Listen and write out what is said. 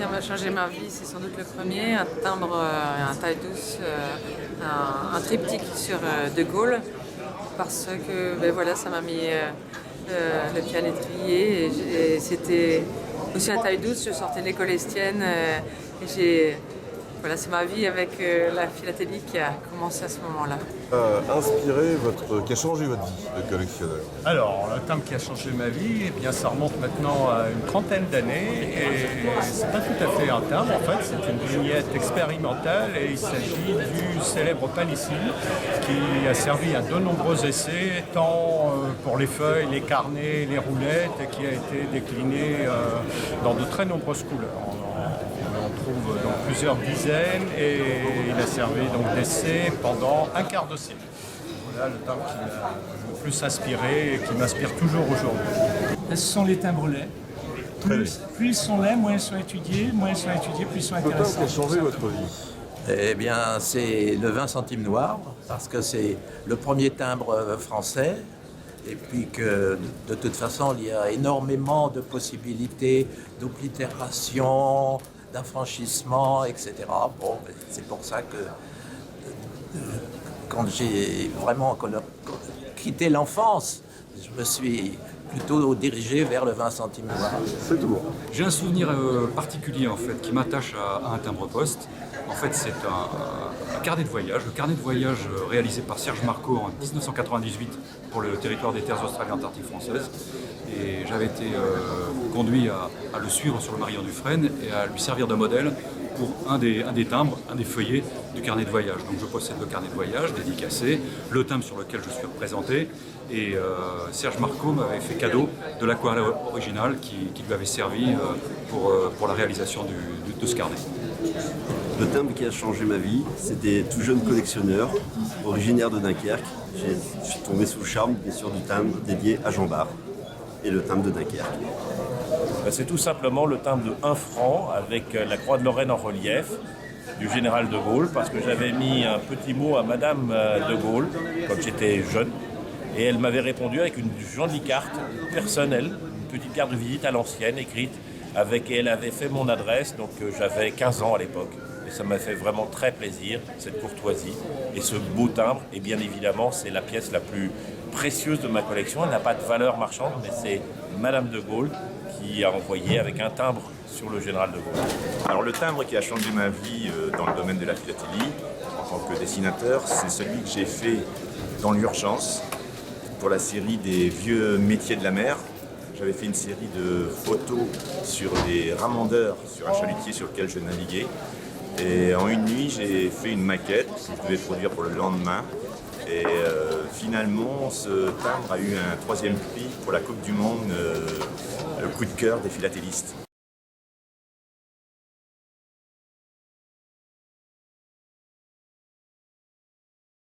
qui a changé ma vie, c'est sans doute le premier, un timbre, un taille douce, un triptyque sur De Gaulle, parce que ben voilà, ça m'a mis le pied à l'étrier. Et c'était aussi un taille douce, je sortais de l'école estienne, voilà, c'est ma vie avec la philatélie qui a commencé à ce moment-là. Qui a changé votre vie de collectionneur? Alors, le timbre qui a changé ma vie, eh bien, ça remonte maintenant à une trentaine d'années et c'est pas tout à fait un timbre, en fait, c'est une vignette expérimentale et il s'agit du célèbre palicile qui a servi à de nombreux essais, tant pour les feuilles, les carnets, les roulettes, et qui a été décliné dans de très nombreuses couleurs. On trouve dans plusieurs dizaines et il a servi donc d'essai pendant un quart de siècle. Voilà le timbre qui m'a le plus inspiré et qui m'inspire toujours aujourd'hui. Ce sont les timbres laids. Plus ils sont laids, moins ils sont étudiés, plus ils sont Le timbre qui intéressants. a changé votre vie? Eh bien, c'est le 20 centimes noir, parce que c'est le premier timbre français, et puis que de toute façon, il y a énormément de possibilités d'oblitération, d'affranchissement, etc. Bon, c'est pour ça que quand j'ai vraiment quitté l'enfance, je me suis plutôt dirigé vers le 20 centimes noir. C'est tout. J'ai un souvenir particulier en fait qui m'attache à un timbre-poste. En fait, c'est un carnet de voyage, le carnet de voyage réalisé par Serge Marcot en 1998 pour le territoire des terres australes et antarctiques françaises. Et j'avais été conduit à le suivre sur le Marion Dufresne et à lui servir de modèle pour un des timbres, un des feuillets du carnet de voyage. Donc je possède le carnet de voyage dédicacé, le timbre sur lequel je suis représenté. Et Serge Marcot m'avait fait cadeau de l'aquarelle originale qui lui avait servi pour la réalisation de ce carnet. Le timbre qui a changé ma vie, c'était tout jeune collectionneur, originaire de Dunkerque. Je suis tombé sous le charme, bien sûr, du timbre dédié à Jean Bart et le timbre de Dunkerque. C'est tout simplement le timbre de 1 franc avec la croix de Lorraine en relief du général de Gaulle, parce que j'avais mis un petit mot à Madame de Gaulle quand j'étais jeune, et elle m'avait répondu avec une jolie carte personnelle, une petite carte de visite à l'ancienne écrite, et elle avait fait mon adresse, donc j'avais 15 ans à l'époque. Et ça m'a fait vraiment très plaisir, cette courtoisie. Et ce beau timbre, et bien évidemment, c'est la pièce la plus précieuse de ma collection. Elle n'a pas de valeur marchande, mais c'est Madame de Gaulle qui a envoyé avec un timbre sur le général de Gaulle. Alors le timbre qui a changé ma vie dans le domaine de la philatélie, en tant que dessinateur, c'est celui que j'ai fait dans l'urgence pour la série des vieux métiers de la mer. J'avais fait une série de photos sur des ramandeurs, sur un chalutier sur lequel je naviguais. Et en une nuit, j'ai fait une maquette que je devais produire pour le lendemain. Et finalement, ce timbre a eu un 3e prix pour la Coupe du Monde, le coup de cœur des philatélistes.